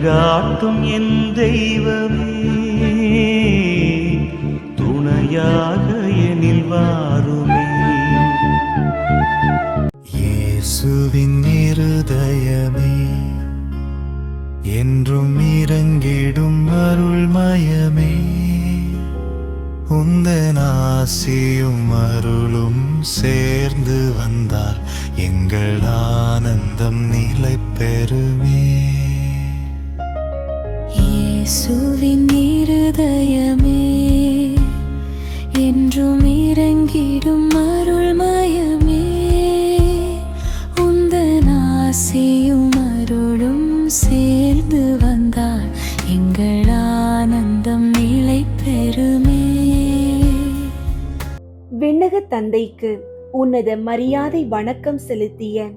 வழிகாட்டும் என் தெய்வமே, துணையாக எனில் வாருமே. இயேசுவின் இருதயமே, என்றும் இறங்கிடும் அருள்மயமே, உந்தன் ஆசியும் அருளும் சேர்ந்து வந்தால் எங்கள் ஆனந்தம் நிலை பெறுமே. இயேசுவின் இருதயமே, என்றும் இறங்கிடும் அருள்மயமே, உந்தன் ஆசியும் அருளும் சேர்ந்து வந்தால் எங்கள் ஆனந்தம் நிலை பெறுமே. விண்ணக தந்தைக்கு உன்னத மரியாதை வணக்கம் செலுத்திய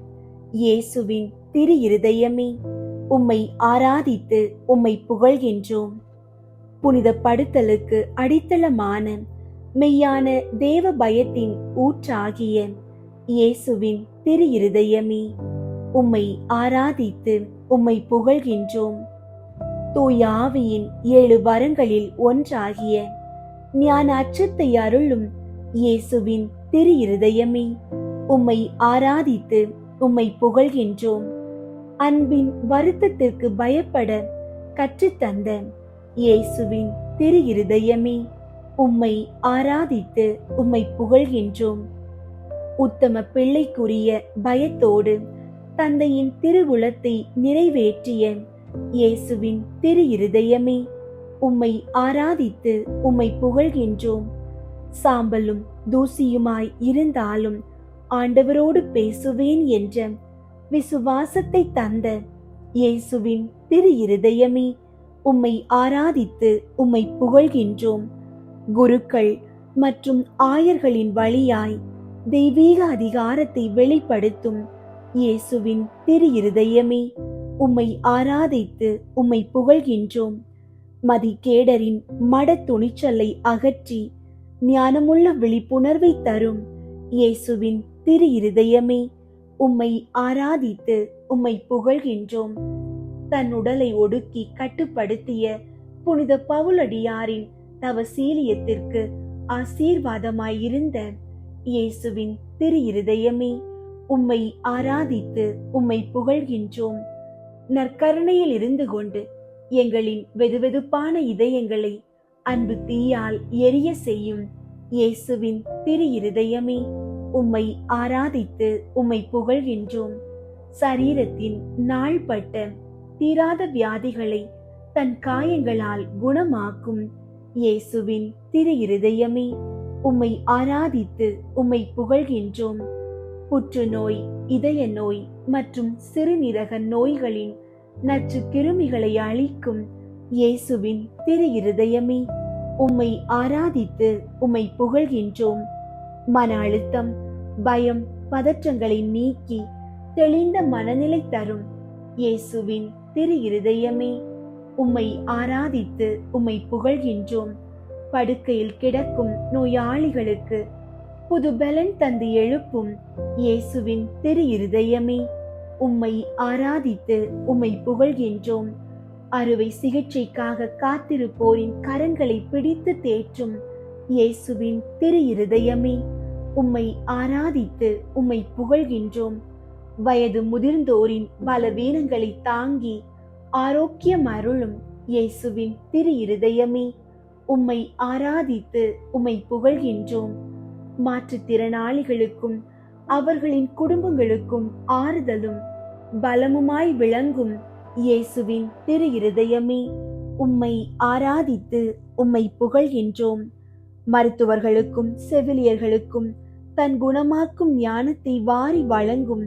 இயேசுவின் திரு இருதயமே, உம்மை ஆராதித்து உம்மை புகழ்கின்றோம். புனிதப்படுத்தலுக்கு அடித்தளமான மெய்யான தேவ பயத்தின் ஊற்றாகிய இயேசுவின் திரு இருதயமே, உம்மை ஆராதித்து உம்மை புகழ்கின்றோம். தூய ஆவியின் 7 வரங்களில் ஒன்றாகிய ஞான அச்சத்தை அருளும் இயேசுவின் திரு இருதயமே, உம்மை ஆராதித்து உம்மை புகழ்கின்றோம். அன்பின் வருத்தத்திற்கு பயப்பட கற்றுத்தந்த இயேசுவின் திரு இருதயமே, உம்மை ஆராதித்து உம்மை புகழ்கின்றோம். உத்தம பிள்ளைக்குரிய பயத்தோடு தந்தையின் திருவுளத்தை நிறைவேற்றிய இயேசுவின் திரு இருதயமே, உம்மை ஆராதித்து உம்மை புகழ்கின்றோம். சாம்பலும் தூசியுமாய் இருந்தாலும் ஆண்டவரோடு பேசுவேன் என்ற விசுவாசத்தை தந்த இயேசுவின் திரு இருதயமே, உம்மை ஆராதித்து உம்மை புகழ்கின்றோம். குருக்கள் மற்றும் ஆயர்களின் வழியாய் தெய்வீக அதிகாரத்தை வெளிப்படுத்தும் இயேசுவின் திரு இருதயமே, உம்மை ஆராதித்து உம்மை புகழ்கின்றோம். மதிகேடரின் மட துணிச்சலை அகற்றி ஞானமுள்ள விழிப்புணர்வை தரும் இயேசுவின் திரு இருதயமே, உம்மை ஆராதித்து உம்மை புகழ்கின்றோம். தன் உடலை ஒடுக்கி கட்டுப்படுத்திய புனித பவுலடியாரின் தவசீலியத்திற்கு ஆசீர்வாதமாயிருந்த இயேசுவின் திரு இருதயமே, உம்மை ஆராதித்து உம்மை புகழ்கின்றோம். நற்கருணையில் இருந்து கொண்டு எங்களின் வெதுவெதுப்பான இதயங்களை அன்பு தீயால் எரிய செய்யும் இயேசுவின் திரு இருதயமே, உம்மை ஆராதித்து உம்மை புகழ்கின்றோம். சரீரத்தின் நாள்பட்ட தீராத வியாதிகளை தன் காயங்களால் குணமாக்கும் இயேசுவின் திரு இருதயமே, உம்மை ஆராதித்து உம்மை புகழ்கின்றோம். புற்றுநோய், இதய நோய் மற்றும் சிறுநீரக நோய்களின் நச்சு கிருமிகளை அழிக்கும் இயேசுவின் திரு இருதயமே, உம்மை ஆராதித்து உம்மை புகழ்கின்றோம். மன அழுத்தம், பயம், பதற்றங்களை நீக்கி தெளிந்த மனநிலை தரும் இயேசுவின் திரு இருதயமே, உம்மை ஆராதித்து உம்மை புகழ்கின்றோம். படுக்கையில் கிடக்கும் நோயாளிகளுக்கு புது பலன் தந்து எழுப்பும் இயேசுவின் திரு இருதயமே, உம்மை ஆராதித்து உம்மை புகழ்கின்றோம். அறுவை சிகிச்சைக்காக காத்திருப்போரின் கரங்களை பிடித்து தேற்றும் இயேசுவின் திரு இருதயமே, உம்மை ஆராதித்து உம்மை புகழ்கின்றோம். வயது முதிர்ந்தோரின் பலவீனங்களை தாங்கி ஆரோக்கியம் அருளும் இயேசுவின் திரு இருதயமே, உம்மை ஆராதித்து உம்மை புகழ்கின்றோம். மாற்றுத்திறனாளிகளுக்கும் அவர்களின் குடும்பங்களுக்கும் ஆறுதலும் பலமுமாய் விளங்கும் இயேசுவின் திரு இருதயமே, உம்மை ஆராதித்து உம்மை புகழ்கின்றோம். மருத்துவர்களுக்கும் செவிலியர்களுக்கும் தன் குணமாக்கும் ஞானத்தை வாரி வழங்கும்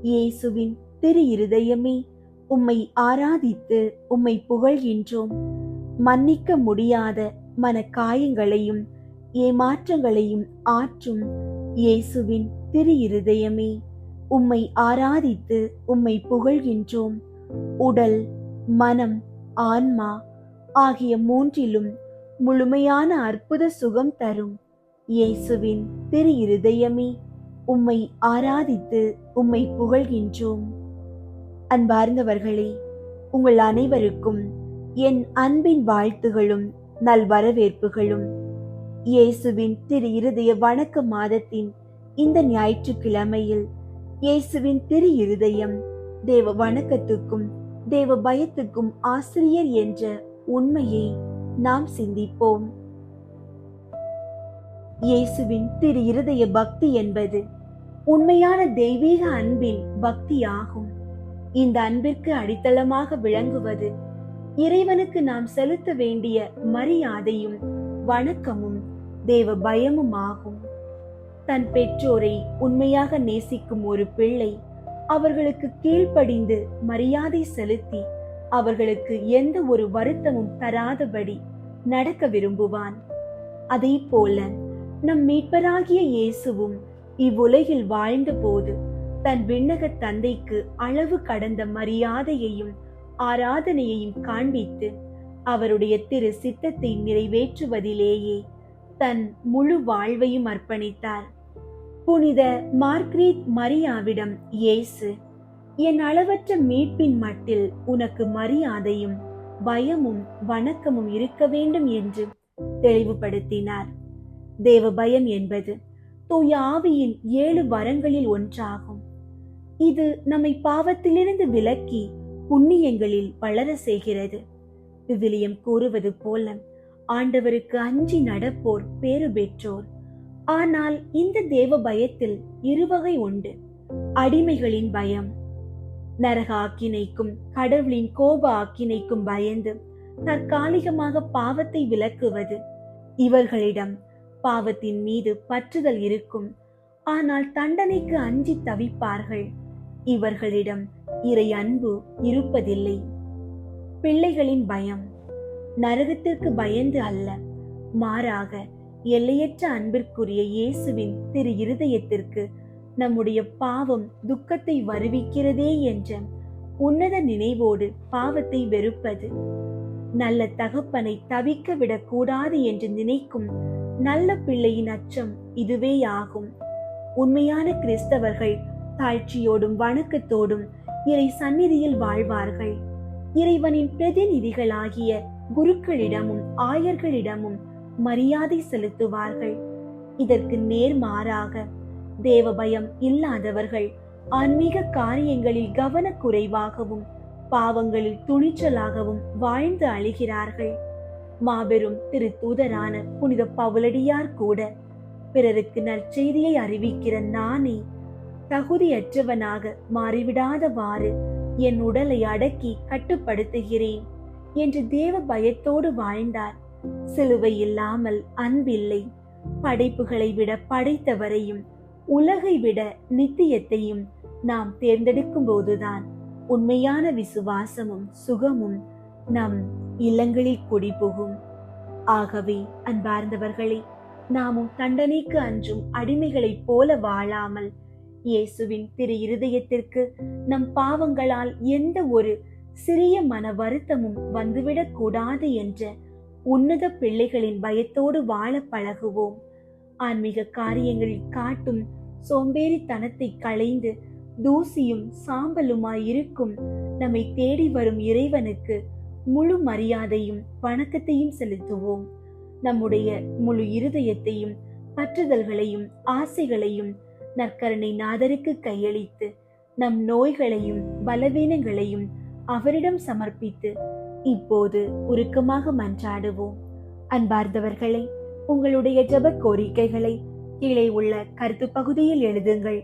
இயேசுவின் திரு இருதயமே, உம்மை ஆராதித்து உம்மை புகழ்கின்றோம். மன்னிக்க முடியாத மன காயங்களையும் ஏமாற்றங்களையும் ஆற்றும் இயேசுவின் திரு இருதயமே, உம்மை ஆராதித்து உம்மை புகழ்கின்றோம். உடல், மனம், ஆன்மா ஆகிய மூன்றிலும் முழுமையான அற்புத சுகம் தரும் இயேசுவின் திரு இருதயமே, உம்மை ஆராதித்து உம்மை புகழ்கின்றோம். அன்பார்ந்தவர்களே, உங்கள் அனைவருக்கும் என் அன்பின் வாழ்த்துகளும் நல்வரவேற்புகளும். இயேசுவின் திரு இருதய வணக்க மாதத்தின் இந்த ஞாயிற்றுக்கிழமையில் இயேசுவின் திரு இருதயம் தேவ வணக்கத்துக்கும் தேவ பயத்துக்கும் ஆசிரியர் என்ற உண்மையை நாம் சிந்திப்போம். இயேசுவின் திரு இருதய பக்தி என்பது உண்மையான தெய்வீக அன்பின் பக்தியாகும். இந்த அன்பிற்கு அடித்தளமாக விளங்குவது இறைவனுக்கு நாம் செலுத்த வேண்டிய மரியாதையும் வணக்கமும் தேவ பயமும் ஆகும். தன் பெற்றோரை உண்மையாக நேசிக்கும் ஒரு பிள்ளை அவர்களுக்கு கீழ்ப்படிந்து மரியாதை செலுத்தி அவர்களுக்கு எந்த ஒரு வருத்தமும் தராதபடி நடக்க விரும்புவான். அதே போல நம் மீட்பராகிய இயேசுவும் இவ்வுலகில் வாழ்ந்த போது தன் விண்ணக தந்தைக்கு அளவு கடந்த மரியாதையையும் ஆராதனையையும் காண்பித்து அவருடைய திரு சித்தத்தை நிறைவேற்றுவதிலேயே தன் முழு வாழ்வையும் அர்ப்பணித்தார். புனித மார்க்ரீட் மரியாவிடம் இயேசு, என் அளவற்ற மீட்பின் மட்டில் உனக்கு மரியாதையும் பயமும் வணக்கமும் இருக்க வேண்டும் என்று தெளிவுபடுத்தினார். தேவ பயம் என்பது தூய ஆவியின் 7 வரங்களில் ஒன்றாகும். இது நம்மை பாவத்திலிருந்து விலக்கி புண்ணியங்களில் வளர செய்கிறது. விவிலியம் கூறுவது போல ஆண்டவருக்கு அஞ்சி நடப்போர் பேறு பெற்றோர். ஆனால் இந்த தேவ பயத்தில் 2 வகை உண்டு. அடிமைகளின் பயம், நரக ஆக்கினைக்கும் கடவுளின் கோப ஆக்கினைக்கும் பயந்து தற்காலிகமாக பாவத்தை விலக்குவது. இவர்களிடம் பாவத்தின் மீது பற்றுதல் இருக்கும், ஆனால் தண்டனைக்கு அஞ்சி தவிப்பார்கள். இவர்களிடம் இறை அன்பு இருப்பதில்லை. பிள்ளைகளின் பயம், நரகத்திற்கு பயந்து அல்ல, மாறாக எல்லையற்ற அன்பிற்குரிய இயேசுவின் திரு இருதயத்திற்கு நம்முடைய பாவம் துக்கத்தை வருவிக்கிறதே என்ற உன்னத நினைவோடு பாவத்தை வெறுப்பது. நல்ல தகப்பனை தவிக்க விடக்கூடாது என்று நினைக்கும் நல்ல பிள்ளையின் அச்சம் இதுவே ஆகும். உண்மையான கிறிஸ்தவர்கள் தாழ்ச்சியோடும் வணக்கத்தோடும் இறை சந்நிதியில் வாழ்வார்கள். இறைவனின் பிரதிநிதிகளாகிய குருக்களிடமும் ஆயர்களிடமும் மரியாதை செலுத்துவார்கள். இதற்கு நேர்மாறாக தேவ பயம் இல்லாதவர்கள் ஆன்மீக காரியங்களில் கவனக்குறைவாகவும் பாவங்களில் துணிச்சலாகவும் வாழ்ந்து அழிகிறார்கள். மாபெரும் திரு தூதரான புனித பவுலடியார் கூட பிறருக்கு நற்செய்தியை அறிவிக்கிற நானே தகுதியற்றவனாக மாறிவிடாதவாறு என் உடலை அடக்கி கட்டுப்படுத்துகிறேன் என்று தேவ பயத்தோடு வாழ்ந்தார். சிலுவை இல்லாமல் அன்பில்லை. படைப்புகளை விட படைத்தவரையும் உலகை விட நித்தியத்தையும் நாம் தேர்ந்தெடுக்கும் போதுதான் உண்மையான விசுவாசமும் சுகமும் நம் இல்லங்களில் குடிபுகும். ஆகவே அன்பார்ந்தவர்களே, நாமும் தண்டனைக்கு அஞ்சும் அடிமைகளைப் போல வாழாமல் இயேசுவின் திரு இருதயத்திற்கு நம் பாவங்களால் எந்த ஒரு சிறிய மன வருத்தமும் வந்துவிடக் கூடாது என்ற உன்னத பிள்ளைகளின் பயத்தோடு வாழ பழகுவோம். ஆன்மீக காரியங்களில் காட்டும் சோம்பேறித்தனத்தை களைந்து தூசியும் சாம்பலுமாயிருக்கும் நம்மை தேடி வரும் இறைவனுக்கு முழு மரியாதையும் வணக்கத்தையும் செலுத்துவோம். நம்முடைய முழு இருதயத்தையும் பற்றுதல்களையும் ஆசைகளையும் நற்கருணை நாதருக்கு கையளித்து நம் நோய்களையும் பலவீனங்களையும் அவரிடம் சமர்ப்பித்து இப்போது உருக்கமாக மன்றாடுவோம். அன்பார்ந்தவர்களே, உங்களுடைய ஜெப கோரிக்கைகளை கீழே உள்ள கருத்து பகுதியில் எழுதுங்கள்.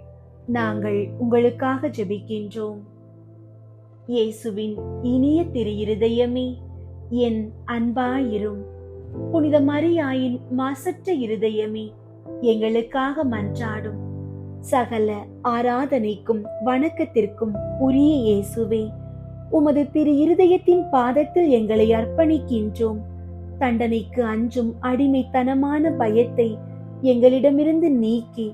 நாங்கள் உங்களுக்காக ஜெபிக்கின்றோம். இயேசுவின் இனிய திரு இருதயமே, என் அன்பாயிரும். புனித மரியாயின் மாசற்ற இருதயமே, எங்களுக்காக மன்றாடும். சகல ஆராதனைக்கும் வணக்கத்திற்கும் உரிய இயேசுவே, உமது திரு இருதயத்தின் பாதத்தில் எங்களை அர்ப்பணிக்கின்றோம். தண்டனைக்கு அஞ்சும் அடிமைத்தனமான பயத்தை எங்களிடமிருந்து நீக்கி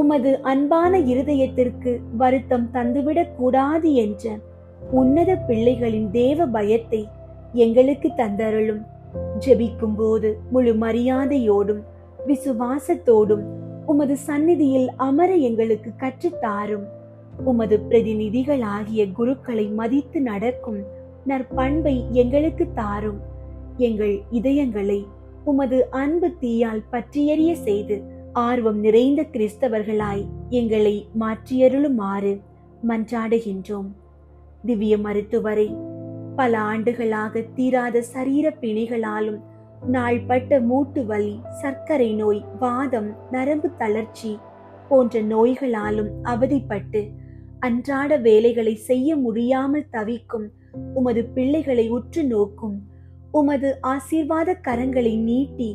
உமது அன்பான இருதயத்திற்கு வருத்தம் தந்துவிடக் கூடாது என்ற உன்னத பிள்ளைகளின் தேவ பயத்தை எங்களுக்கு தந்தருளும். ஜெபிக்கும் போது முழு மரியாதையோடும் விசுவாசத்தோடும் உமது சந்நிதியில் அமர எங்களுக்கு கற்றுத்தாரும். உமது பிரதிநிதிகளாகிய குருக்களை மதித்து நடக்கும் நற்பண்பை எங்களுக்கு தாரும். எங்கள் இதயங்களை உமது அன்பு தீயால் பற்றியெரிய செய்து ஆர்வம் நிறைந்த கிறிஸ்தவர்களாய் எங்களை மாற்றியருளுமாறு மன்றாடுகின்றோம். திவ்ய மருத்துவரை, பல ஆண்டுகளாக தீராத சரீர பிணிகளாலும் நாள்பட்ட மூட்டு வலி, சர்க்கரை நோய், வாதம், நரம்பு தளர்ச்சி போன்ற நோய்களாலும் அவதிப்பட்டு அன்றாட வேலைகளை செய்ய முடியாமல் தவிக்கும் உமது பிள்ளைகளை உற்று நோக்கும் உமது ஆசீர்வாத கரங்களை நீட்டி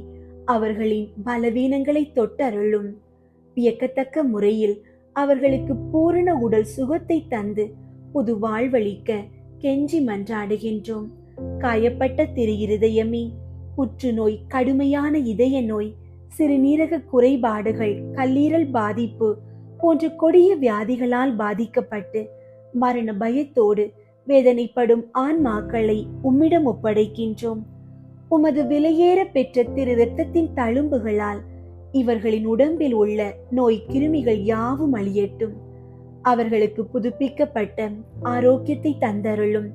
அவர்களின் பலவீனங்களை தொட்டருளும். வியக்கத்தக்க முறையில் அவர்களுக்கு பூரண உடல் சுகத்தை தந்து புது வாழ்வளிக்க கெஞ்சி மன்றாடுகின்றோம். காயப்பட்ட திரு இருதயமே, புற்றுநோய், கடுமையான இதய நோய், சிறுநீரக குறைபாடுகள், கல்லீரல் பாதிப்பு போன்ற கொடிய வியாதிகளால் பாதிக்கப்பட்டு மரண பயத்தோடு வேதனைப்படும் ஆன்மாக்களை உம்மிடம் ஒப்படைக்கின்றோம். உமது விலையேற பெற்ற திரு இரத்தத்தின் தழும்புகளால் இவர்களின் உடம்பில் உள்ள நோய் கிருமிகள் யாவும் அழியட்டும். அவர்களுக்கு புதுப்பிக்கப்பட்ட ஆரோக்கியத்தை தந்தருளும்.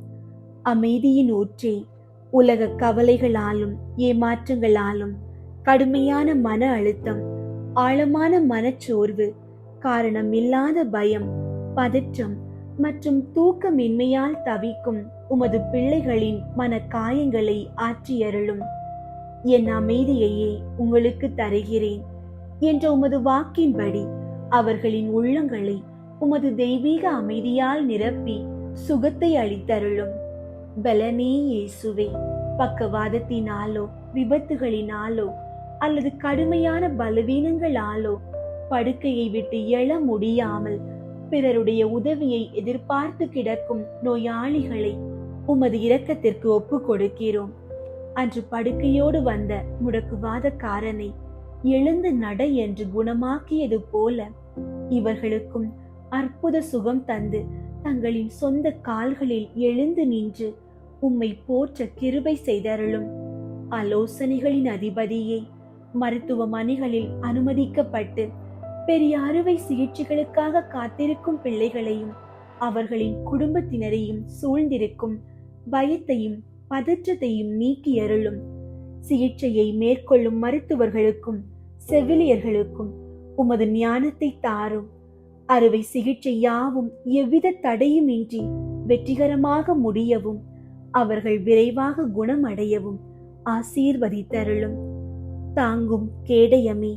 அமைதியின் ஊற்றே, உலக கவலைகளாலும் ஏமாற்றங்களாலும் கடுமையான மன அழுத்தம், ஆழமான மனச்சோர்வு, காரணமில்லாத பயம், பதற்றம் மற்றும் தூக்கமின்மையால் தவிக்கும் உமது பிள்ளைகளின் மன காயங்களை ஆற்றியருளும். என் அமைதியையே உங்களுக்கு தருகிறேன் என்ற உமது வாக்கின்படி அவர்களின் உள்ளங்களை உமது தெய்வீக அமைதியால் நிரப்பி சுகத்தை அளித்தருளும். பலனே இயேசுவே, பக்கவாதத்தினாலோ விபத்துகளினாலோ அல்லது கடுமையான பலவீனங்களாலோ படுக்கையை விட்டு எழ முடியாமல் பிறருடைய உதவியை எதிர்பார்த்து கிடக்கும் நோயாளிகளை உமது இரக்கத்திற்கு ஒப்பு கொடுக்கிறோம். அன்று படுக்கையோடு வந்த முடக்குவாதக்காரனை எழுந்து நட என்று குணமாக்கியது போல இவர்களுக்கும் அற்புத சுகம் தந்து தங்களின் சொந்த கால்களில் எழுந்து நின்று உம்மை போற்ற கிருபை செய்தருளும். ஆலோசனைகளின் அதிபதியே, மருத்துவமனைகளில் அனுமதிக்கப்பட்டு பெரிய அறுவை சிகிச்சைகளுக்காக காத்திருக்கும் பிள்ளைகளையும் அவர்களின் குடும்பத்தினரையும் சூழ்ந்திருக்கும் பயத்தையும் பதற்றத்தையும் நீக்கியருளும். சிகிச்சையை மேற்கொள்ளும் மருத்துவர்களுக்கும் செவிலியர்களுக்கும் உமது ஞானத்தை தாரும். அறுவை சிகிச்சை யாவும் எவ்வித தடையுமின்றி வெற்றிகரமாக முடியவும் அவர்கள் விரைவாக குணமடையவும் ஆசீர்வதித்தருளும். தாங்கும் கேடயமே,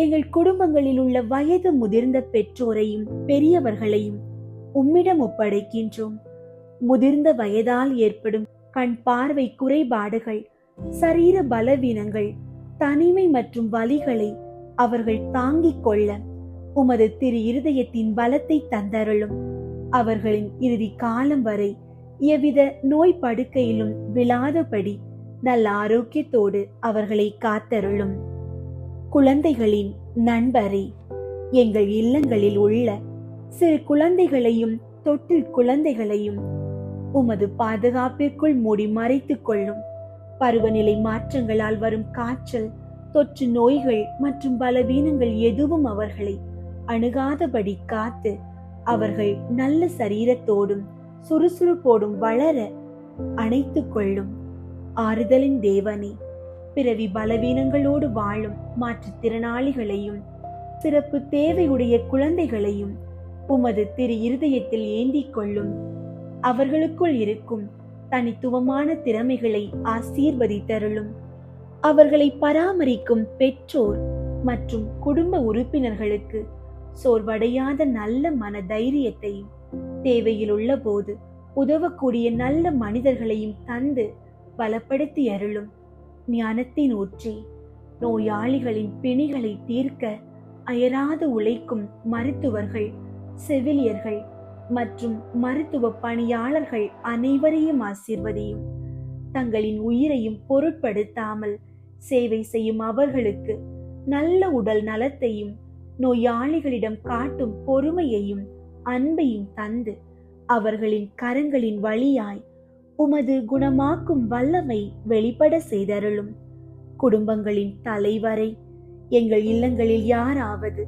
எங்கள் குடும்பங்களில் உள்ள வயது முதிர்ந்த பெற்றோரையும் பெரியவர்களையும் உம்மிடம் ஒப்படைக்கின்றோம். முதிர்ந்த வயதால் ஏற்படும் கண் பார்வை குறைபாடுகள், சரீர பலவீனங்கள், தனிமை மற்றும் வலிகளை அவர்கள் தாங்கிக் கொள்ள உமது திரு இருதயத்தின் பலத்தை தந்தருளும். அவர்களின் இறுதி காலம் வரை எவ்வித நோய் படுக்கையிலும் விழாதபடி நல்ல ஆரோக்கியத்தோடு அவர்களை காத்தருளும். குழந்தைகளின் நண்பரே, எங்கள் இல்லங்களில் உள்ள சிறு குழந்தைகளையும் தொட்டில் குழந்தைகளையும் உமது பாதுகாப்பிற்குள் மூடி மறைத்துக் கொள்ளும். பருவநிலை மாற்றங்களால் வரும் காய்ச்சல், தொற்று நோய்கள் மற்றும் பலவீனங்கள் எதுவும் அவர்களை அணுகாதபடி காத்து அவர்கள் நல்ல சரீரத்தோடும் சுறுசுறுப்போடும் வளர அணைத்துக் கொள்ளும். ஆறுதலின் தேவனே, பிறவி பலவீனங்களோடு வாழும் மாற்றுத்திறனாளிகளையும் சிறப்பு தேவையுடைய குழந்தைகளையும் உமது திரு இருதயத்தில் ஏந்திக் கொள்ளும். அவர்களுக்குள் இருக்கும் தனித்துவமான திறமைகளை ஆசீர்வதித்தருளும். அவர்களை பராமரிக்கும் பெற்றோர் மற்றும் குடும்ப உறுப்பினர்களுக்கு சோர்வடையாத நல்ல மன தைரியத்தையும் தேவையில் உள்ள போது உதவக்கூடிய நல்ல மனிதர்களையும் தந்து பலப்படுத்தி அருளும். ஞானத்தின் ஊற்றே, நோயாளிகளின் பிணிகளை தீர்க்க அயராது உழைக்கும் மருத்துவர்கள், செவிலியர்கள் மற்றும் மருத்துவ பணியாளர்கள் அனைவரையும் ஆசீர்வதியும். தங்களின் உயிரையும் பொருட்படுத்தாமல் சேவை செய்யும் அவர்களுக்கு நல்ல உடல் நலத்தையும் நோயாளிகளிடம் காட்டும் பொறுமையையும் அன்பையும் தந்து அவர்களின் கரங்களின் வழியாய் உமது குணமாக்கும் வல்லமை வெளிப்பட செய்தருளும். குடும்பங்களின் தலைவரை, எங்கள் இல்லங்களில் யாராவது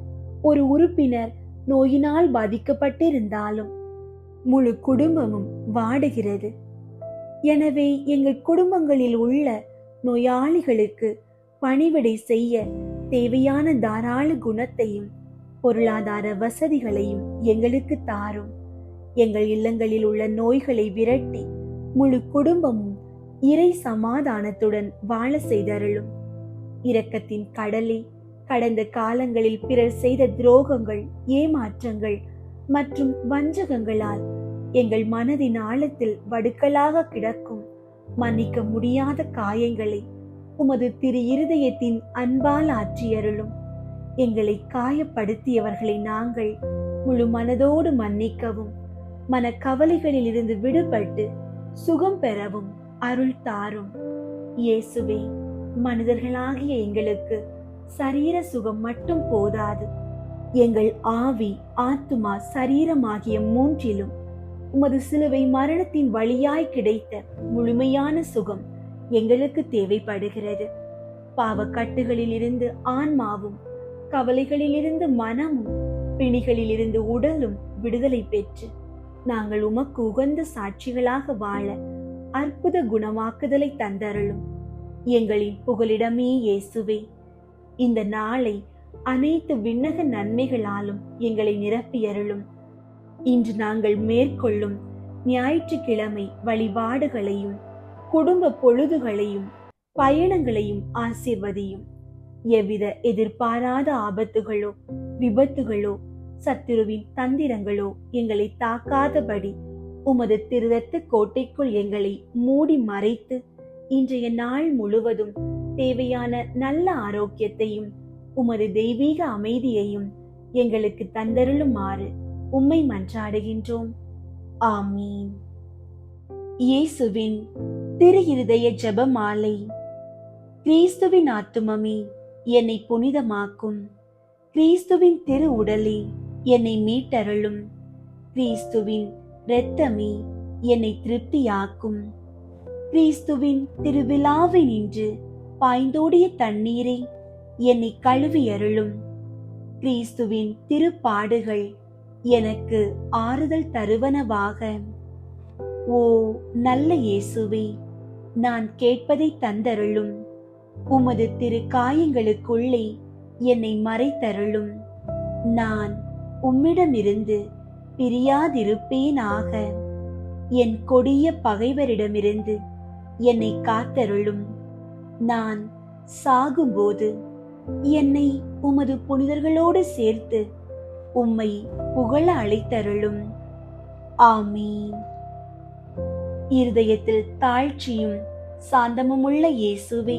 ஒரு உறுப்பினர் நோயினால் பாதிக்கப்பட்டிருந்தாலும் முழு குடும்பமும் வாடுகிறது. எனவே எங்கள் குடும்பங்களில் உள்ள நோயாளிகளுக்கு பணிவிடை செய்ய தேவையான தாராள குணத்தையும் பொருளாதார வசதிகளையும் எங்களுக்கு தாரும். எங்கள் இல்லங்களில் உள்ள நோய்களை விரட்டி முழு குடும்பமும் இறை சமாதானத்துடன் வாழ செய்தருளும். இரக்கத்தின் கடலே, கடந்த காலங்களில் பிறர் செய்த துரோகங்கள், ஏமாற்றங்கள் மற்றும் வஞ்சகங்களால் எங்கள் மனதின் ஆழத்தில் வடுக்கலாக கிடக்கும் மன்னிக்க முடியாத காயங்களை உமது திரு இருதயத்தின் அன்பால் ஆற்றியருளும். எங்களை காயப்படுத்தியவர்களை நாங்கள் முழு மனதோடு மன்னிக்கவும், மனக்கவலைகளில் இருந்து விடுபட்டு சுகம் பெறவும் அருள் தாரும். இயேசுவே, மனிதர்களாகிய எங்களுக்கு சரீர சுகம் மட்டும் போதாது. எங்கள் ஆவி, ஆத்துமா, சரீரமாகிய மூன்றிலும் உமது சிலுவை மரணத்தின் வழியாய் கிடைத்த முழுமையான சுகம் எங்களுக்கு தேவைப்படுகிறது. பாவக்கட்டுகளில் இருந்து ஆன்மாவும், கவலைகளிலிருந்து மனமும், பிணிகளிலிருந்து உடலும் விடுதலை பெற்று நாங்கள் உமக்கு உகந்த சாட்சிகளாக வாழ அற்புத குணமாக்குதலை தந்தருளும். எங்களின் புகலிடமே இயேசுவே, இந்த நாளை அனைத்து விண்ணக நன்மைகளாலும் எங்களை நிரப்பியருளும். இன்று நாங்கள் மேற்கொள்ளும் ஞாயிற்றுக்கிழமை வழிபாடுகளையும் குடும்ப பொழுதுகளையும் பயணங்களையும் ஆசீர்வதியும். எவ்வித எதிர்பாராத ஆபத்துகளோ விபத்துகளோ சத்துருவின் தந்திரங்களோ எங்களை தாக்காதபடி உமது திருரத்த கோட்டைக்குள் எங்களை மூடி மறைத்து இன்றைய நாள் முழுவதும் தேவையான நல்ல ஆரோக்கியத்தையும் உமது தெய்வீக அமைதியையும் எங்களுக்கு தந்தருளுமாறு உம்மை மன்றாடுகின்றோம். ஆமீன். இயேசுவின் திரு இருதய ஜெபமாலை. கிறிஸ்துவின் ஆத்துமமே என்னை புனிதமாக்கும். கிறிஸ்துவின் திரு உடலே என்னை மீட்டருளும். கிறிஸ்துவின் இரத்தமே என்னை திருப்தியாக்கும். கிறிஸ்துவின் திருவிழாவினின்று பாய்ந்தோடிய தண்ணீரை என்னை கழுவியருளும். கிறிஸ்துவின் திருப்பாடுகள் எனக்கு ஆறுதல் தருவனவாக. ஓ நல்ல இயேசுவே, நான் கேட்பதை தந்தருளும். உமது திரு காயங்களுக்குள்ளே என்னை மறைத்தருளும். நான் உம்மிடமிருந்து பிரியாதிருப்பேனாக. என் கொடிய பகைவரிடமிருந்து என்னை காத்தருளும். நான் சாகும்போது என்னை உமது புனிதர்களோடு சேர்த்து உம்மை புகழ அழைத்தருளும். ஆமீன். இருதயத்தில் தாழ்ச்சியும் சாந்தமுமுள்ள இயேசுவே,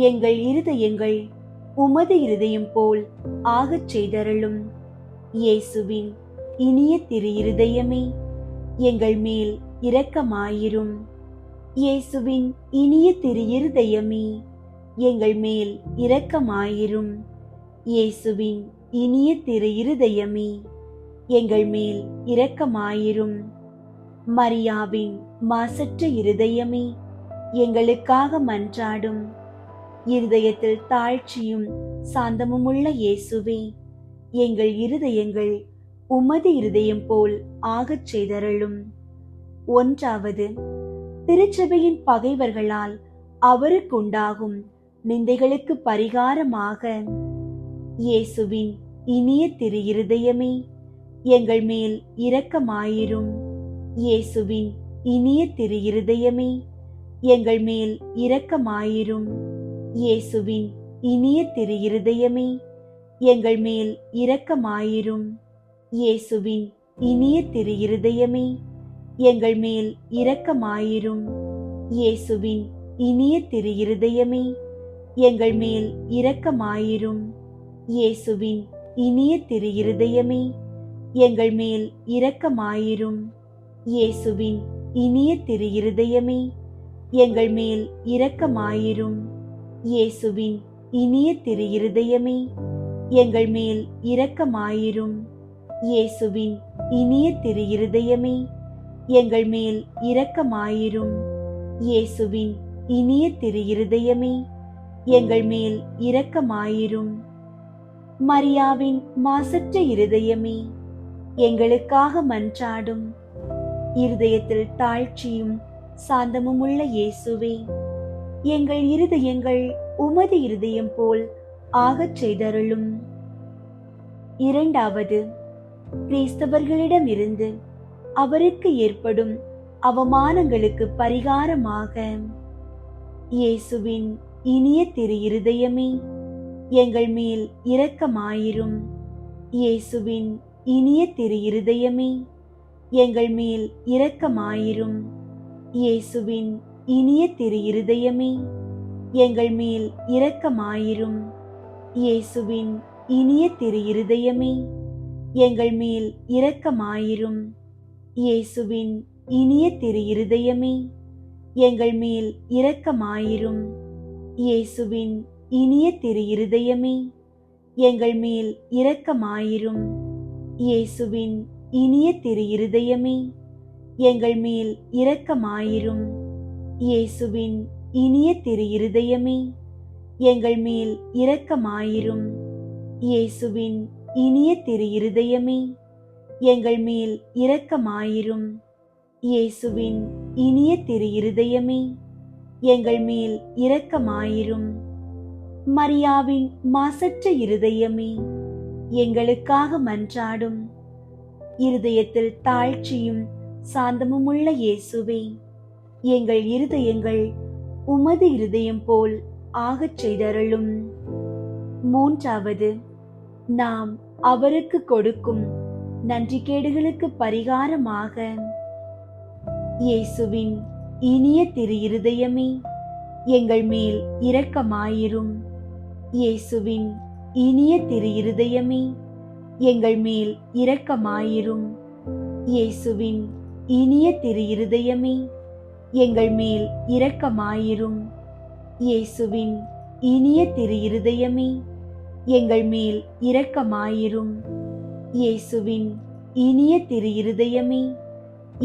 எங்கள் இருதயங்கள் உமது இருதயம் போல் ஆகச் செய்தருளும். இயேசுவின் இனிய திரு இருதயமே, எங்கள் மேல் இரக்கமாயிரும். இயேசுவின் இனிய திரு இருதயமே, எங்கள் மேல் இரக்கமாயிரும். இயேசுவின் இனிய திரு இருதயமே, எங்கள் மேல் இரக்கமாயிரும். மரியாவின் மாசற்ற இருதயமே, எங்களுக்காக மன்றாடும். இருதயத்தில் தாழ்ச்சியும் சாந்தமுமுள்ள இயேசுவே, எங்கள் இருதயங்கள் உமது இருதயம் போல் ஆகச் செய்தருளும். 1. திருச்சபையின் பகைவர்களால் அவருக்குண்டாகும் நிந்தைகளுக்கு பரிகாரமாக. இயேசுவின் இனிய திரு இருதயமே, எங்கள் மேல் இரக்கமாயிரும். இயேசுவின் இனிய திரு இருதயமே, எங்கள் மேல் இரக்கமாயிரும். இயேசுவின் இனிய திரு இருதயமே, எங்கள் மேல் இரக்கமாயிரும். இயேசுவின் இனிய திரு இருதயமே, எங்கள் மேல் இரக்கமாயிரும். இயேசுவின் இனிய திரு இருதயமே, எங்கள் மேல் இரக்கமாயிரும். இயேசுவின் இனிய திரு இருதயமே, எங்கள் மேல் இரக்கமாயிரும். இயேசுவின் இனிய திரு இருதயமே, எங்கள் மேல் இரக்கமாயிரும். இயேசுவின் இனிய திரு இருதயமே, எங்கள் மேல் இரக்கமாயிரும். இயேசுவின் இனிய திரு இருதயமே, எங்கள் மேல் இரக்கமாயிரும். இயேசுவின் இனிய திரு இருதயமே, எங்கள் மேல் இரக்கமாயிரும். மரியாவின் மாசற்ற இருதயமே, எங்களுக்காக மன்றாடும். இருதயத்தில் தாழ்ச்சியும் சாந்தமுமுள்ள இயேசுவே, எங்கள் இருதயங்கள் உமது இருதயம் போல் ஆகச் செய்தருளும். இரண்டாவது, கிறிஸ்தவர்களிடமிருந்து அவருக்கு ஏற்படும் அவமானங்களுக்கு பரிகாரமாக இயேசுவின் இனிய திரு இருதயமே, எங்கள் மேல் இரக்கமாயிரும். இயேசுவின் இனிய திரு இருதயமே, எங்கள் மேல் இரக்கமாயிரும். இயேசுவின் இனிய திரு இருதயமே, எங்கள் மேல் இரக்கமாயிரும். இயேசுவின் இனிய திரு இருதயமே, எங்கள் மேல் இரக்கமாயிரும். இயேசுவின் இனிய திரு இருதயமே, எங்கள் மேல் இரக்கமாயிரும். இயேசுவின் இனிய திரு இருதயமே, எங்கள் மேல் இரக்கமாயிரும். இயேசுவின் இனிய திரு இருதயமே, எங்கள் மேல் இரக்கமாயிரும். இயேசுவின் இனிய திரு இருதயமே, எங்கள் மேல் இரக்கமாயிரும். இயேசுவின் இனிய திரு இருதயமே, எங்கள் மேல் இரக்கமாயிரும். இயேசுவின் இனிய திரு இருதயமே, எங்கள் மேல் இரக்கமாயிரும். மரியாவின் மாசற்ற இருதயமே, எங்களுக்காக மன்றாடும். இருதயத்தில் தாழ்ச்சியும் சாந்தமுமுள்ள இயேசுவே, எங்கள் இருதயங்கள் உமது இருதயம் போல் ஆகச் செய்தருளும். மூன்றாவது, நாம் அவருக்கு கொடுக்கும் நன்றிகேடுகளுக்கு பரிகாரமாக இயேசுவின் இனிய திரு இருதயமே, எங்கள் மேல் இரக்கமாயிரும். இயேசுவின் இனிய திரு இருதயமே, எங்கள் மேல் இரக்கமாயிரும். இயேசுவின் இனிய திரு இருதயமே, எங்கள் மேல் இரக்கமாயிரும். இயேசுவின் இனிய திரு இருதயமே, எங்கள் மேல் இரக்கமாயிரும். இயேசுவின் இனிய திரு இருதயமே,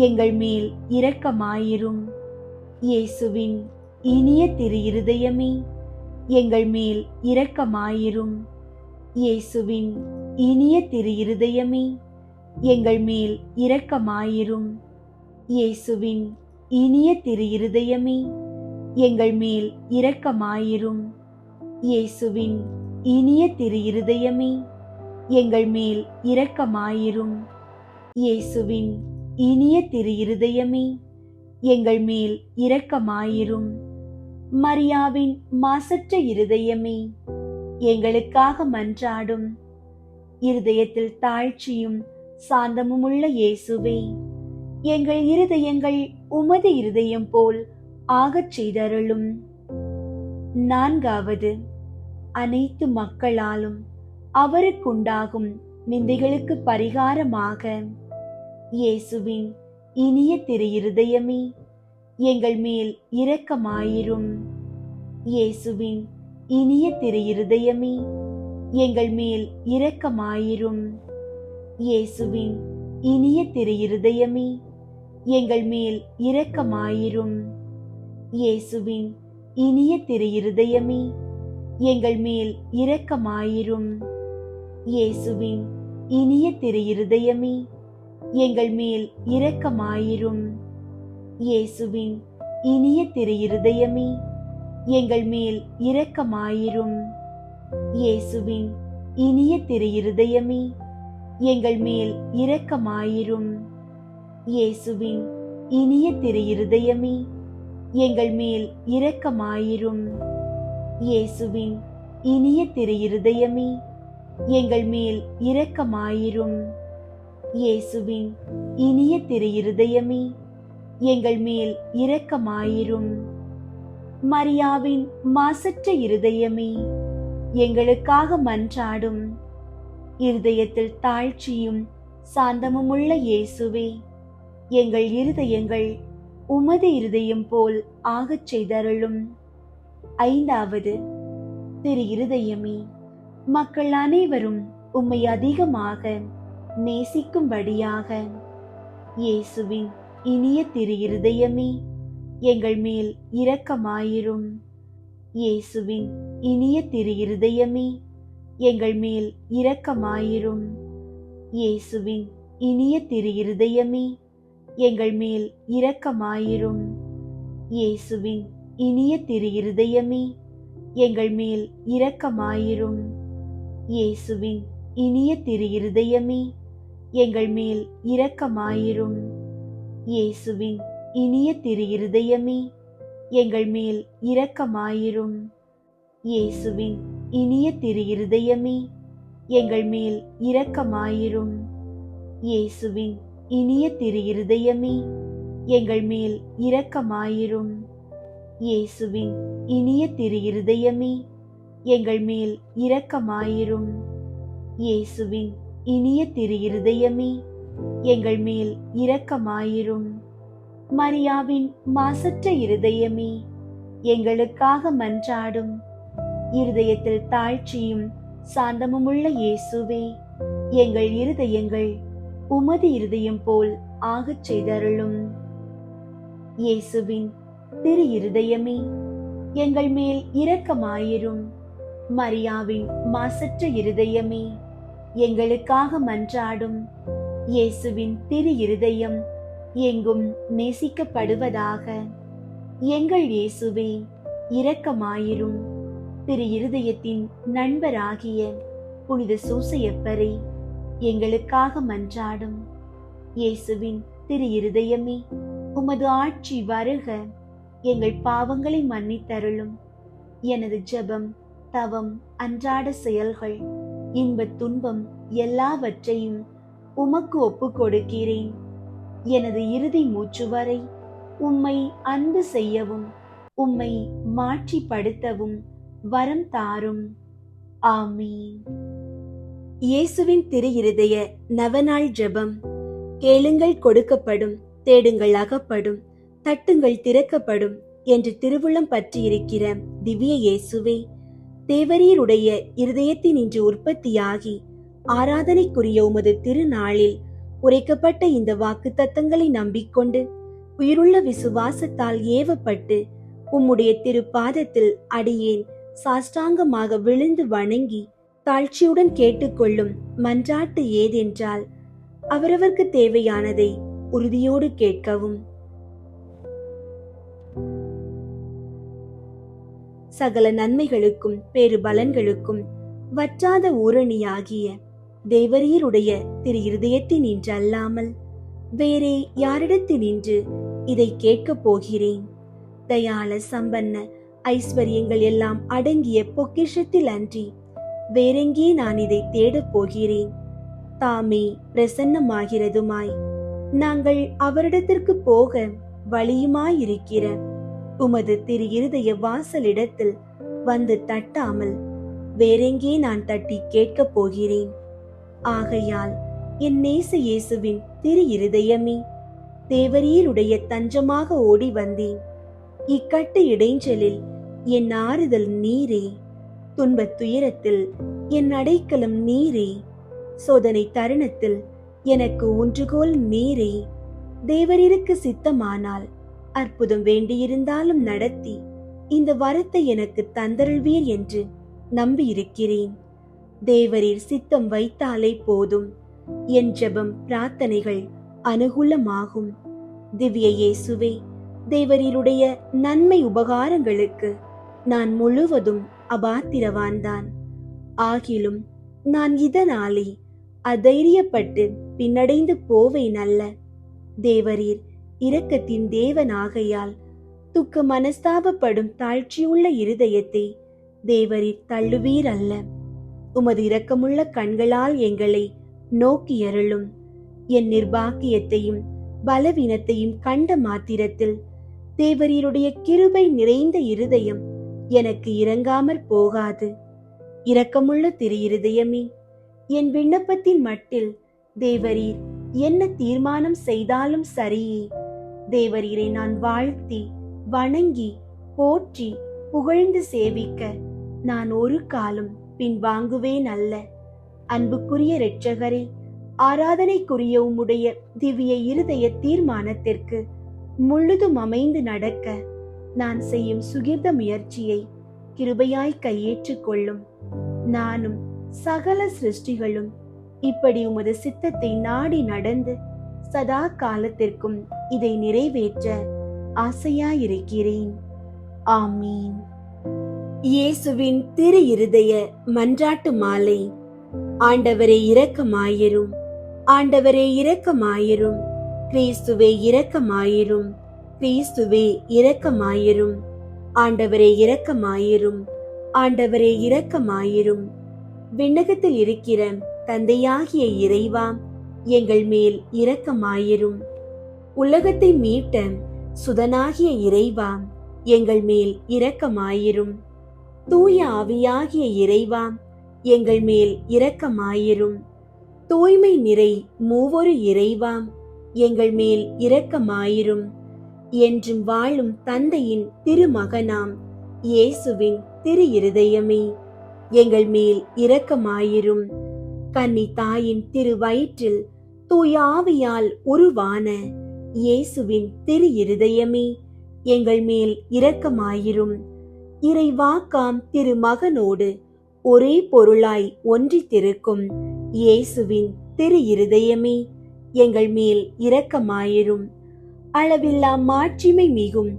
எங்கள் மேல் இரக்கமாயிரும். இயேசுவின் இனிய திரு இருதயமே, எங்கள் மேல் இரக்கமாயிரும். இயேசுவின் இனிய திரு இருதயமே, எங்கள் மேல் இரக்கமாயிரும். இயேசுவின் இனிய திரு இருதயமே, எங்கள் மேல் இரக்கமாயிரும். இயேசுவின் இனிய திரு இருதயமே, எங்கள் மேல் இரக்கமாயிரும். இயேசுவின் இனிய திரு இருதயமே, எங்கள் மேல் இரக்கமாயிரும். மரியாவின் மாசற்ற இருதயமே, எங்களுக்காக மன்றாடும். இருதயத்தில் தாழ்ச்சியும் சாந்தமுமுள்ள இயேசுவே, எங்கள் இருதயங்கள் உமது இருதயம் போல் ஆகச் செய்தருளும். நான்காவது, அனைத்து மக்களாலும் அவருக்குண்டாகும் நிந்தைகளுக்கு பரிகாரமாக இயேசுவின் இனிய திரு இருதயமே, எங்கள் மேல் இரக்கமாயிரும். இயேசுவின் இனிய திரு இருதயமே, எங்கள் மேல் இரக்கமாயிரும். இயேசுவின் இனிய திரு இருதயமே, எங்கள் மேல் இரக்கமாயிரும். இயேசுவின் இனிய திரு இருதயமே, எங்கள் மேல் இரக்கமாயிரும். இயேசுவின் இனிய திரு இருதயமே, எங்கள் மேல் இரக்கமாயிரும். இயேசுவின் இனிய திரு இருதயமே, எங்கள் மேல் இரக்கமாயிரும். இயேசுவின் இனிய திரு இருதயமே, எங்கள் மேல் இரக்கமாயிரும். இயேசுவின் இனிய திரு இருதயமே, எங்கள் மேல் இரக்கமாயிரும். இயேசுவின் இனிய திரு இருதயமே, எங்கள் மேல் இரக்கமாயிரும். இயேசுவின் இனிய திரு இருதயமே, எங்கள் மேல் இரக்கமாயிரும். மரியாவின் மாசற்ற இருதயமே, எங்களுக்காக மன்றாடும். இருதயத்தில் தாழ்ச்சியும் சாந்தமுமுள்ள இயேசுவே, எங்கள் இருதயங்கள் உமது இருதயம் போல் ஆகச் செய்தருளும். ஐந்தாவது, திரு இருதயமே, மக்கள் அனைவரும் உம்மை அதிகமாக நேசிக்கும்படியாக இயேசுவின் இனிய திரு இருதயமே, எங்கள் மேல் இரக்கமாயிரும். இயேசுவின் இனிய திரு இருதயமே, எங்கள் மேல் இரக்கமாயிரும். இயேசுவின் இனிய திரு இருதயமே, எங்கள் மேல் இரக்கமாயிரும். இயேசுவின் இனிய திரு இருதயமே, எங்கள் மேல் இரக்கமாயிரும். இயேசுவின் இனிய திரு இருதயமே, எங்கள் மேல் இரக்கமாயிரும். இயேசுவின் இனிய திரு இருதயமே, எங்கள் மேல் இரக்கமாயிரும். இயேசுவின் இனிய திரு இருதயமே, எங்கள் மேல் இரக்கமாயிரும். இயேசுவின் இனிய திரு இருதயமே, எங்கள் மேல் இரக்கமாயிரும். இயேசுவின் இனிய திரு இருதயமே, எங்கள் மேல் இரக்கமாயிரும். இயேசுவின் இனிய திரு இருதயமே, எங்கள் மேல் இரக்கமாயிரும். மரியாவின் மாசற்ற இருதயமே, எங்களுக்காக மன்றாடும். இருதயத்தில் தாழ்ச்சியும் சாந்தமுமுள்ள இயேசுவே, எங்கள் இருதயங்கள் உமது இருதயம் போல் ஆகச் செய்தருளும். இயேசுவின் திரு இருதயமே, எங்கள் மேல் இரக்கமாயிரும். மரியாவின் மாசற்ற இருதயமே, எங்களுக்காக மன்றாடும். இயேசுவின் திரு இருதயம் எங்கும் நேசிக்கப்படுவதாக. எங்கள் இயேசுவே, இரக்கமாயிரும். திரு இருதயத்தின் நண்பராகிய புனித சூசையப்பரே, எங்களுக்காக மன்றாடும். இயேசுவின் திரு இருதயமே, உமது ஆட்சி வருக. எங்கள் பாவங்களை மன்னித்தருளும். எனது ஜெபம், தவம், அன்றாட செயல்கள், இன்பத் துன்பம் எல்லாவற்றையும் உமக்கு ஒப்புக் கொடுக்கிறேன். எனது இறுதி மூச்சு வரை உம்மை அன்பு செய்யவும் உம்மை மாட்சிப்படுத்தவும் வரம் தாரும். ஆமீன். இயேசுவின் திரு இருதய நவநாள் ஜெபம். கேளுங்கள் கொடுக்கப்படும், தேடுங்கள் அகப்படும், தட்டுங்கள் திறக்கப்படும் என்று திருவுளம் பற்றியிருக்கிற திவ்ய இயேசுவே, தேவரீருடைய இருதயத்தின் இன்று உற்பத்தியாகி ஆராதனைக்குரிய உமது திருநாளில் உரைக்கப்பட்ட இந்த வாக்கு தத்தங்களை நம்பிக்கொண்டு உயிருள்ள விசுவாசத்தால் ஏவப்பட்டு உம்முடைய திருப்பாதத்தில் அடியேன் சாஷ்டாங்கமாக விழுந்து வணங்கி தாழ்ச்சியுடன் கேட்டுக்கொள்ளும் மன்றாட்டு ஏதென்றால், அவரவர்க்கு தேவையானதை உறுதியோடு கேட்கவும். சகல நன்மைகளுக்கும் பேறு பலன்களுக்கும் வற்றாத ஊரணியாகிய தேவரீருடைய திரு இருதயத்தினின்று அல்லாமல் வேறே யாரிடத்தினின்று இதை கேட்கப் போகிறேன்? தயாள சம்பன்ன ஐஸ்வர்யங்கள் எல்லாம் அடங்கிய பொக்கிஷத்தில் அன்றி வேறெங்கே நான் இதை தேடப் போகிறேன்? தாமே பிரசன்னமாகிறதுமாய் நாங்கள் அவரிடத்திற்கு போக வழியுமாயிருக்கிற உமது திரு இருதய வாசலிடத்தில் வந்து தட்டாமல் வேறெங்கே நான் தட்டி கேட்கப் போகிறேன்? ஆகையால் என் நேச இயேசுவின் திரு இருதயமே, தேவரீருடைய தஞ்சமாக ஓடி வந்தேன். இக்கட்டு இடைஞ்சலில் என் ஆறுதல் நீரே, துன்பத் துயரத்தில் என் அடைக்கலம் நீரே, சோதனை தருணத்தில் எனக்கு ஊன்றுகோல் நீரே. தேவரீருக்கு சித்தமானால் அற்புதம் வேண்டியிருந்தாலும் நடத்தி இந்த வரத்தை எனக்கு தந்தருள்வீர் என்று நம்பியிருக்கிறேன். தேவரீர் சித்தம் வைத்தாலே போதும், என் ஜெபம் பிரார்த்தனைகள் அனுகூலமாகும். திவ்ய இயேசுவே, தேவரீருடைய நன்மை உபகாரங்களுக்கு நான் முழுவதும் அபாத்திரவான்தான். ஆகிலும் நான் இதனாலே அதைரியப்பட்டு பின்னடைந்து போவேன் அல்ல. தேவரீர் இரக்கத்தின் தேவனாகையால் துக்க மனஸ்தாபப்படும் தாழ்ச்சியுள்ள இருதயத்தை தேவரீர் தள்ளுவீர் அல்ல. உமது இரக்கமுள்ள கண்களால் எங்களை நோக்கியருளும். என் நிர்பாக்கியத்தையும் பலவீனத்தையும் கண்ட மாத்திரத்தில் தேவரீருடைய கிருபை நிறைந்த இருதயம் எனக்கு இரங்காமற் போகாது. இரக்கமுள்ள திரு இருதயமே, என் விண்ணப்பத்தின் மட்டில் தேவரீர் என்ன தீர்மானம் செய்தாலும் சரியே. தேவரீரை நான் வாழ்த்தி வணங்கி போற்றி புகழ்ந்து சேவிக்க நான் ஒரு காலம் பின்வாங்குவேன் அல்ல. அன்புக்குரிய இரட்சகரே, ஆராதனைக்குரிய உம்முடைய திவ்ய இருதய தீர்மானத்திற்கு முழுதும் அமைந்து நடக்க நான் செய்யும் சுகிர்த முயற்சியை கிருபையாய் கையேற்றுக் கொள்ளும். நானும் சகல சிருஷ்டிகளும் இப்படி உமது சித்தத்தை நாடி நடந்து சதா காலத்திற்கும் இதை நிறைவேற்ற ஆசையாயிருக்கிறேன். ஆமீன். இயேசுவின் திரு இருதய மன்றாட்டு மாலை. ஆண்டவரே இரக்கமாயிரும், ஆண்டவரே இரக்கமாயிரும், கிறிஸ்துவே இரக்கமாயிரும், கிறிஸ்துவே இரக்கமாயிரும், ஆண்டவரே இரக்கமாயிரும், ஆண்டவரே இரக்கமாயிரும். விண்ணகத்தில் இருக்கிற தந்தையாகிய இறைவா, எங்கள் மேல் இரக்கமாயிரும். உலகத்தை மீட்ட சுதனாகிய இறைவா, எங்கள் மேல் இரக்கமாயிரும். தூய ஆவியாகிய இறைவா, எங்கள் மேல் இரக்கமாயிரும். தூய்மை நிறை மூவொரு இறைவா, எங்கள் மேல் இரக்கமாயிரும். என்றும் வாழும் தந்தையின் திருமகனாம் இயேசுவின் திரு இருதயமே, எங்கள் மேல் இரக்கமாயிரும். கன்னி தாயின் திரு வயிற்றில் தூய ஆவியால் உருவான இயேசுவின் திரு இருதயமே, எங்கள் மேல் இரக்கமாயிரும். இறைவாக்காம் திருமகனோடு ஒரே பொருளாய் ஒன்றித்திருக்கும் இயேசுவின் திரு இருதயமே, எங்கள் மேல் இரக்கமாயிரும். அளவில்லா மாட்சிமை மிகும்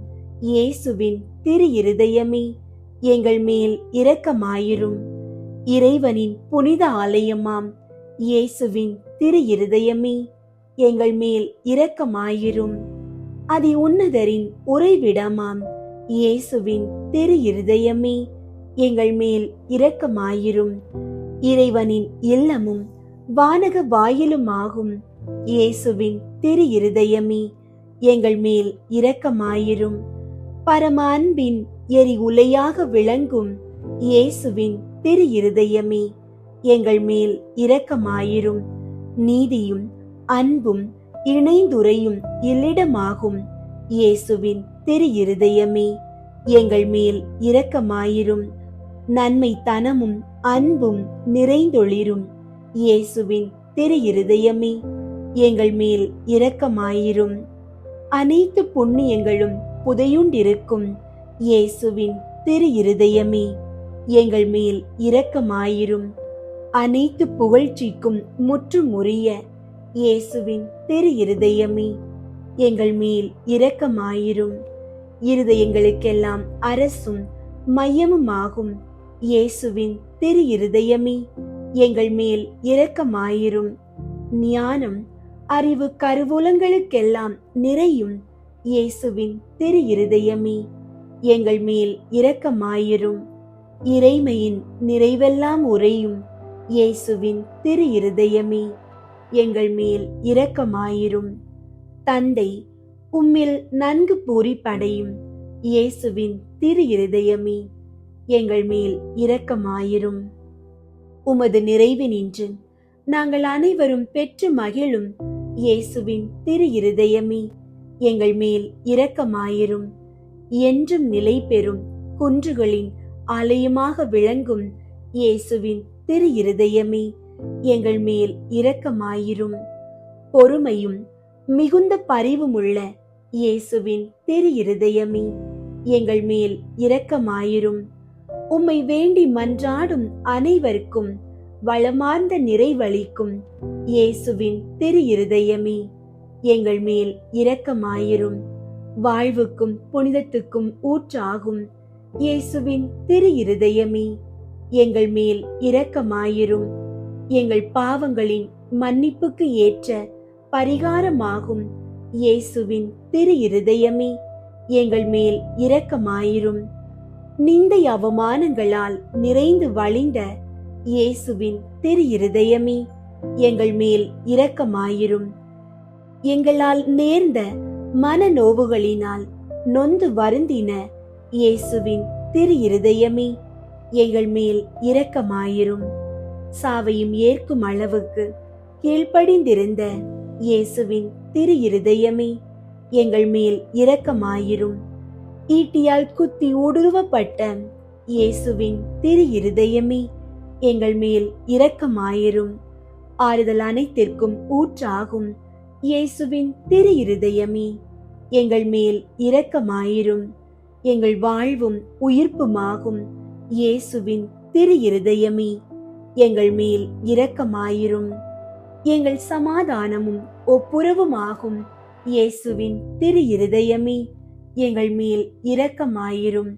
இயேசுவின் திரு இருதயமே, எங்கள் மேல் இரக்கமாயிரும். இறைவனின் புனித ஆலயமாம் இயேசுவின் திரு இருதயமே, எங்கள் மேல் இரக்கமாயிரும். அதி உன்னதரின் உறைவிடமாம் இயேசுவின் திரு இருதயமே, எங்கள் மேல் இரக்கமாயிரும். இறைவனின் இல்லமும் வானக வாயிலுமாகும் இயேசுவின் திரு இருதயமே, எங்கள் மேல் இரக்கமாயிரும். பரம அன்பின் எரி உலையாக விளங்கும் இயேசுவின் திரு இருதயமே, எங்கள் மேல் இரக்கமாயிரும். நீதியும் அன்பும் இணைந்துரையும் இல்லிடமாகும் இயேசுவின் திரு இருதயமே, எங்கள் மேல் இரக்கமாயிரும். நன்மை தனமும் அன்பும் நிறைந்தொளிரும் இயேசுவின் திரு இருதயமே, எங்கள் மேல் இரக்கமாயிரும். அனைத்து புண்ணியங்களும் புதையுண்டிருக்கும் இயேசுவின் திரு இருதயமே, எங்கள் மேல் இரக்கமாயிரும். அனைத்து புகழ்ச்சிக்கும் முற்றுமுறிய இயேசுவின் திரு இருதயமே, எங்கள் மேல் இரக்கமாயிரும். இருதயங்களுக்கெல்லாம் அரசும் மையமுமாகும் இயேசுவின் திரு இருதயமே, எங்கள் மேல் இரக்கமாயிரும். ஞானம் அறிவு கருவூலங்களுக்கெல்லாம் நிறையும் இயேசுவின் திரு இருதயமே, எங்கள் மேல் இரக்கமாயிரும். இறைமையின் நிறைவெல்லாம் உறையும் இயேசுவின் திரு இருதயமே, எங்கள் மேல் இரக்கமாயிரும். தந்தை உம்மில் நன்கு பூரிப்படையும் இயேசுவின் திரு இருதயமே, எங்கள் மேல் இரக்கமாயிரும். உமது நிறைவினின்று நாங்கள் அனைவரும் பெற்று மகிழும் இயேசுவின் திரு இருதயமே, எங்கள் மேல் இரக்கமாயிரும். என்றும் நிலை பெறும் குன்றுகளின் ஆலயமாக விளங்கும் இயேசுவின் திரு இருதயமே, எங்கள் மேல் இரக்கமாயிரும். பொறுமையும் மிகுந்த பரிவுமுள்ள இயேசுவின் திரு இருதயமே, எங்கள் மேல் இரக்கமாயிரும். உம்மை வேண்டி மன்றாடும் அனைவருக்கும் வளமார்ந்த நிறைவளிக்கும் இயேசுவின் திரு இருதயமே, எங்கள் மேல் இரக்கமாயிரும். வாழ்வுக்கும் புனிதத்துக்கும் ஊற்றாகும் இயேசுவின் திரு இருதயமே, எங்கள் மேல் இரக்கமாயிரும். எங்கள் பாவங்களின் மன்னிப்புக்கு ஏற்ற பரிகாரமாகும் இயேசுவின் திரு இருதயமே, எங்கள் மேல் இரக்கமாயிரும். நிந்தை அவமானங்களால் நிறைந்து வழிந்த இயேசுவின் திரு இருதயமே, எங்கள் மேல் இரக்கமாயிரும். எங்களால் நேர்ந்த மனநோவுகளினால் நொந்து வருந்தின இயேசுவின் திரு இருதயமே, எங்கள் மேல் இரக்கமாயிரும். சாவையும் ஏற்கும் அளவுக்கு கீழ்ப்படிந்திருந்த இயேசுவின் திரு இருதயமே, எங்கள் மேல் இரக்கமாயிரும். ஈட்டியால் குத்தி ஊடுருவப்பட்ட இயேசுவின் திரு இருதயமே, எங்கள் மேல் இரக்கமாயிரும். ஆறுதல் அனைத்திற்கும் ஊற்றாகும் இயேசுவின் திரு இருதயமே, எங்கள் மேல் இரக்கமாயிரும். எங்கள் வாழ்வும் உயிர்ப்புமாகும் இயேசுவின் திரு இருதயமே, எங்கள் மேல் இரக்கமாயிரும். எங்கள் சமாதானமும் ஒப்புரவுமாகும் இயேசுவின் திரு இருதயமே, எங்கள் மேல் இரக்கமாயிரும்.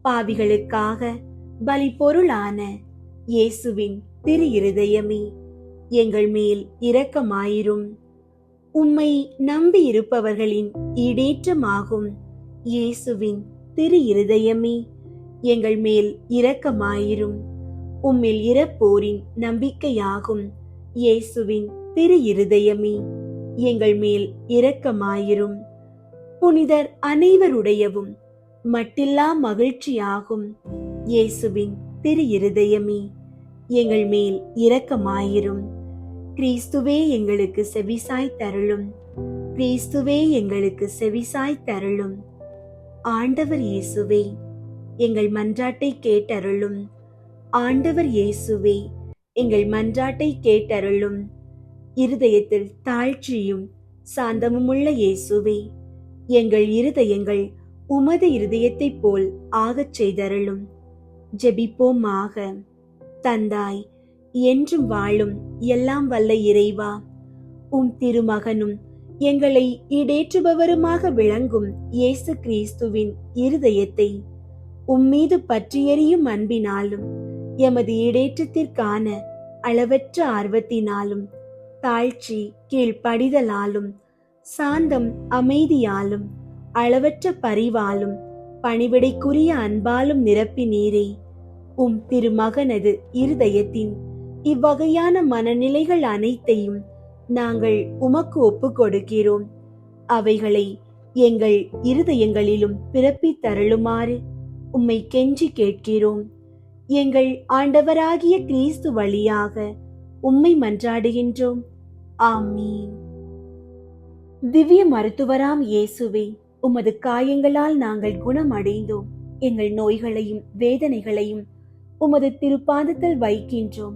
பாவிகளுக்காக பலி பொருளான இயேசுவின் திரு இருதயமே, எங்கள் மேல் இரக்கமாயிரும். உம்மை நம்பியிருப்பவர்களின் ஈடேற்றமாகும் இயேசுவின் திரு இருதயமே, எங்கள் மேல் இரக்கமாயிரும். உம்மில் இறப்போரின் நம்பிக்கையாகும் இயேசுவின் திரு இருதயமே, எங்கள் மேல் இரக்கமாயிரும். புனிதர் அனைவருடையவும் மட்டில்லா மகிழ்ச்சியாகும் இயேசுவின் திரு இருதயமே, எங்கள் மேல் இரக்கமாயிரும். கிறிஸ்துவே எங்களுக்கு செவிசாய் தருளும். கிறிஸ்துவே எங்களுக்கு செவிசாய் தருளும். ஆண்டவர் இயேசுவே, எங்கள் மன்றாட்டை கேட்டருளும். ஆண்டவர் இயேசுவே, எங்கள் மன்றாட்டை கேட்டருளும். இருதயத்தில் தாழ்ச்சியும் சாந்தமுமுள்ள இயேசுவே, எங்கள் இருதயங்கள் உமது இருதயத்தைப் போல் ஆகச் செய்தருளும். ஜெபிப்போமாக. தந்தாய், என்றும் வாழும் எல்லாம் வல்ல இறைவா, உம் திருமகனும் எங்களை ஈடேற்றுபவருமாக விளங்கும் இயேசு கிறிஸ்துவின் இருதயத்தை உம்மீது பற்றியெறியும் அன்பினாலும் எமது ஈடேற்றத்திற்கான அளவற்ற ஆர்வத்தினாலும் தாழ்ச்சி கீழ்ப்படிதலாலும் சாந்தம் அமைதியாலும் அளவற்ற பரிவாலும் பணிவிடைக்குரிய அன்பாலும் நிரப்பினீரே. உம் திருமகனது இருதயத்தின் இவ்வகையான மனநிலைகள் அனைத்தையும் நாங்கள் உமக்கு ஒப்புக் கொடுக்கிறோம். அவைகளை எங்கள் இருதயங்களிலும் பிறப்பித்தருளுமாறு உம்மை கெஞ்சி கேட்கிறோம். எங்கள் ஆண்டவராகிய கிறிஸ்து வழியாக உம்மை மன்றாடுகின்றோம். ஆமீன். திவ்ய மருத்துவராம் இயேசுவே, உமது காயங்களால் நாங்கள் குணமடைந்தோம். எங்கள் நோய்களையும் வேதனைகளையும் உமது திருப்பாதத்தில் வைக்கின்றோம்.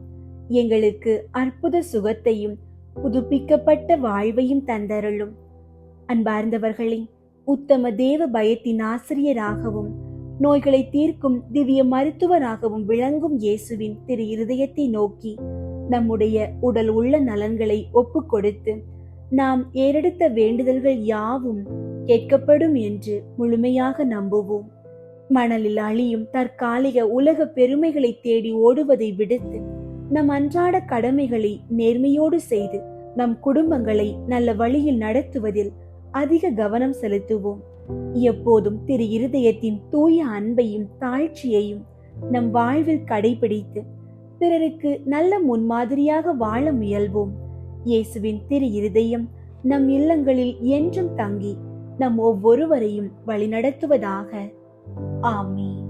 எங்களுக்கு அற்புத சுகத்தையும் புதுப்பிக்கப்பட்ட வாழ்வையும் தந்தருளும். அன்பார்ந்தவர்களே, உத்தம தேவ பயத்தின் ஆசிரியராகவும் நோய்களை தீர்க்கும் திவ்ய மருத்துவராகவும் விளங்கும் இயேசுவின் திரு இருதயத்தை நோக்கி நம்முடைய உடல் உள்ள நலன்களை ஒப்பு கொடுத்து நாம் ஏறெடுத்த வேண்டுதல்கள் யாவும் கேட்கப்படும் என்று முழுமையாக நம்புவோம். மணலில் அழியும் தற்காலிக உலக பெருமைகளை தேடி ஓடுவதை விடுத்து நம் அன்றாட கடமைகளை நேர்மையோடு செய்து நம் குடும்பங்களை நல்ல வழியில் நடத்துவதில் அதிக கவனம் செலுத்துவோம். எப்போதும் திரு இருதயத்தின் தூய அன்பையும் தாழ்ச்சியையும் நம் வாழ்வில் கடைபிடித்து பிறருக்கு நல்ல முன்மாதிரியாக வாழ முயல்வோம். இயேசுவின் திரு இருதயம் நம் இல்லங்களில் என்றும் தங்கி நம் ஒவ்வொருவரையும் வழிநடத்துவதாக. ஆமீன்.